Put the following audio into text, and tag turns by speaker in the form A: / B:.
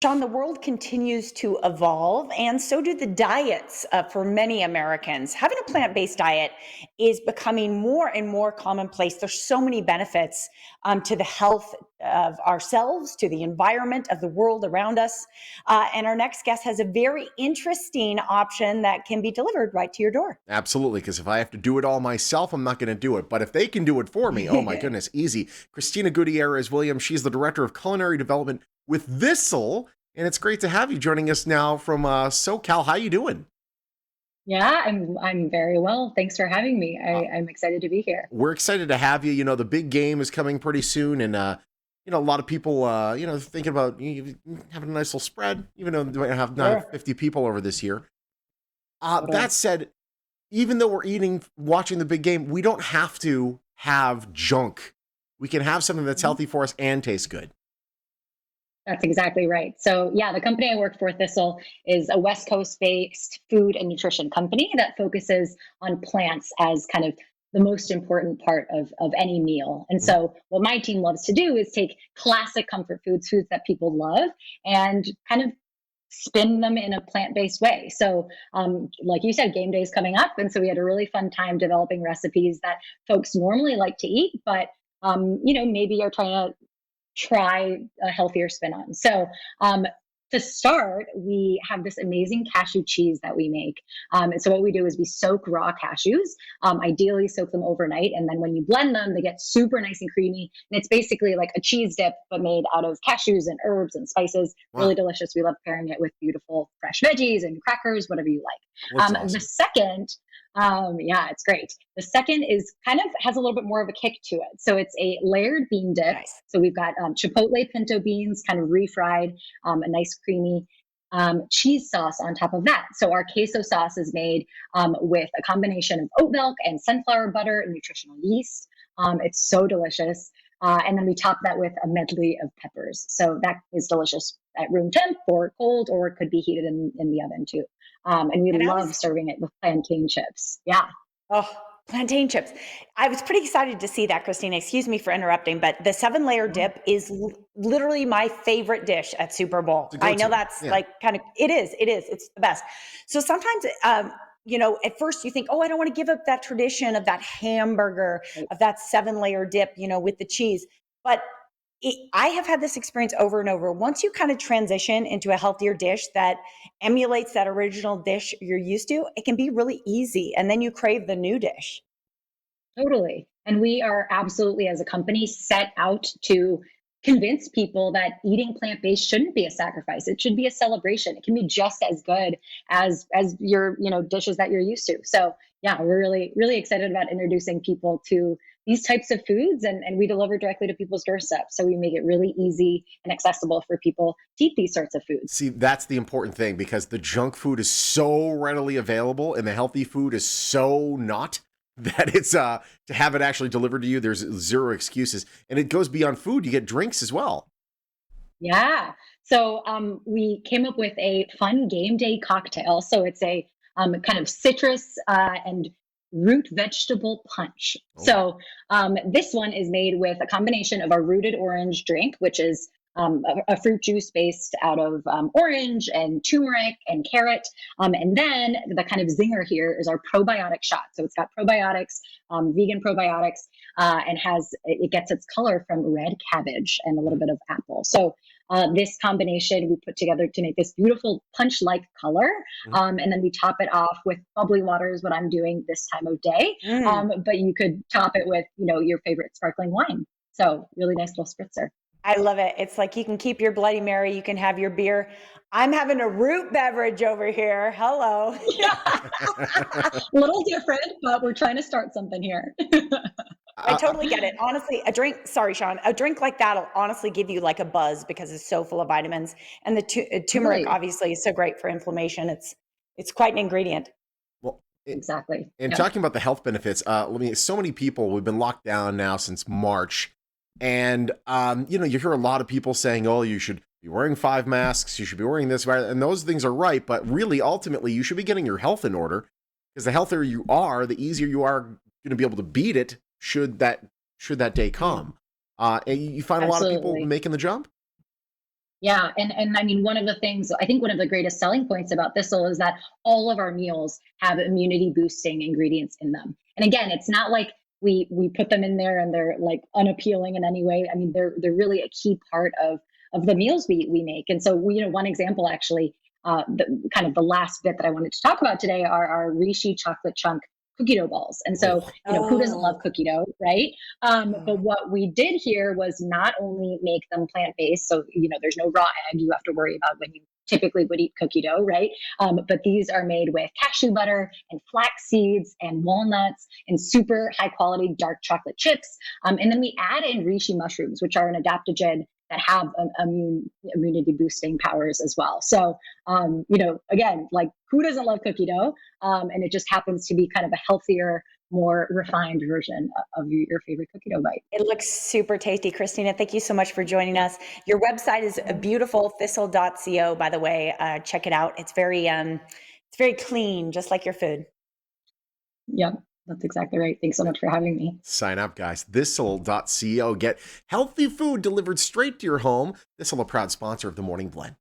A: Sean, the world continues to evolve, and so do the diets for many Americans. Having a plant based diet is becoming more and more commonplace. There's so many benefits to the health of ourselves, to the environment, of the world around us. And our next guest has a very interesting option that can be delivered right to your door.
B: Absolutely, because if I have to do it all myself, I'm not going to do it. But if they can do it for me, oh my goodness, easy. Christina Gutierrez-Williams, she's the Director of Culinary Development with Thistle, and it's great to have you joining us now from SoCal. How you doing?
C: Yeah, I'm very well. Thanks for having me. I'm excited to be here.
B: We're excited to have you. You know, the big game is coming pretty soon, and a lot of people, thinking about having a nice little spread, even though we have
C: Sure.
B: not 50 people over this year. That
C: Totally.
B: said, even though we're watching the big game, we don't have to have junk. We can have something that's
C: Mhm.
B: healthy for us and tastes good.
C: That's exactly right. So, yeah, the company I work for, Thistle, is a West Coast based food and nutrition company that focuses on plants as kind of the most important part of any meal. And
B: Mhm.
C: so, what my team loves to do is take classic comfort foods, foods that people love, and kind of spin them in a plant-based way. So, like you said, game day is coming up, and so we had a really fun time developing recipes that folks normally like to eat, but maybe are try a healthier spin on. So, to start, we have this amazing cashew cheese that we make. And so, what we do is we soak raw cashews, ideally, soak them overnight. And then when you blend them, they get super nice and creamy. And it's basically like a cheese dip, but made out of cashews and herbs and spices. Really
B: Wow,
C: delicious. We love pairing it with beautiful fresh veggies and crackers, whatever you like.
B: looks
C: The
B: awesome.
C: second yeah, it's great. The second is kind of has a little bit more of a kick to it. So it's a layered bean dip.
A: Nice.
C: So we've got chipotle pinto beans, kind of refried, a nice creamy cheese sauce on top of that. So our queso sauce is made with a combination of oat milk and sunflower butter and nutritional yeast. It's so delicious. And then we top that with a medley of peppers. So that is delicious at room temp or cold, or it could be heated in the oven too. And we
A: And I
C: love
A: was
C: serving it with plantain chips. Yeah,
A: Oh, plantain chips. I was pretty excited to see that, Christina. Excuse me for interrupting, but the seven layer
C: yeah,
A: dip is literally my favorite dish at Super Bowl.
B: It's a
A: I know
B: go-to.
A: that's
B: Yeah.
A: like kind of, it is, it's the best. So sometimes, at first you think, oh, I don't want to give up that tradition of that hamburger,
C: right.
A: of that seven layer dip, with the cheese. But I have had this experience over and over. Once you kind of transition into a healthier dish that emulates that original dish you're used to, it can be really easy. And then you crave the new dish.
C: Totally. And we are absolutely, as a company, set out to convince people that eating plant-based shouldn't be a sacrifice. It should be a celebration. It can be just as good as your, dishes that you're used to. So yeah, we're really, really excited about introducing people to these types of foods, and we deliver directly to people's doorsteps. So we make it really easy and accessible for people to eat these sorts of foods.
B: See, that's the important thing because the junk food is so readily available and the healthy food is so not that it's to have it actually delivered to you, there's zero excuses. And it goes beyond food. You get drinks as well.
C: Yeah. So we came up with a fun game day cocktail. So it's a kind of citrus and root vegetable punch.
B: Oh,
C: So this one is made with a combination of our rooted orange drink, which is a fruit juice based out of orange and turmeric and carrot. And then the kind of zinger here is our probiotic shot. So it's got probiotics, vegan probiotics, and it gets its color from red cabbage and a little bit of apple. So this combination we put together to make this beautiful punch-like color,
B: mhm.
C: and then we top it off with bubbly water is what I'm doing this time of day.
A: Mm.
C: But you could top it with your favorite sparkling wine. So really nice little spritzer.
A: I love it. It's like you can keep your Bloody Mary, you can have your beer. I'm having a root beverage over here. Hello.
C: Yeah, a little different, but we're trying to start something here.
A: I
B: uh,
A: totally get it. Honestly, sorry, Sean, a drink like that'll honestly give you like a buzz because it's so full of vitamins. And the turmeric
C: Totally.
A: obviously is so great for inflammation. It's quite an ingredient.
B: well,
C: Exactly.
B: and
C: Yep.
B: talking about the health benefits, so many people, we've been locked down now since March. And, you hear a lot of people saying, oh, you should be wearing 5 masks, you should be wearing this, and those things are right. But really, ultimately, you should be getting your health in order because the healthier you are, the easier you are going to be able to beat it should that day
A: Mm,
B: come. And you find a lot of people
C: Absolutely.
B: making the jump.
C: Yeah, and I mean, one of the things I think one of the greatest selling points about Thistle is that all of our meals have immunity boosting ingredients in them. And again, it's not like we put them in there and they're like unappealing in any way. I mean, they're really a key part of the meals we make. And so we, one example actually, kind of the last bit that I wanted to talk about today are our Rishi chocolate chunk cookie dough balls. And so,
B: Oh,
C: who doesn't love
A: Oh,
C: cookie dough, right? But what we did here was not only make them plant based, so there's no raw egg you have to worry about when you typically would eat cookie dough, right? But these are made with cashew butter and flax seeds and walnuts and super high quality dark chocolate chips. And then we add in reishi mushrooms, which are an adaptogen that have immunity boosting powers as well. So, again, like who doesn't love cookie dough? And it just happens to be kind of a healthier, more refined version of your favorite cookie dough bite.
A: it looks super tasty. Christina, thank you so much for joining us. Your website is a beautiful, thistle.co, by the way. Check it out. It's very clean, just like your food.
C: Yep, that's exactly right. Thanks so much for having me.
B: sign up, guys. Thistle.co. Get healthy food delivered straight to your home. Thistle, a proud sponsor of the Morning Blend.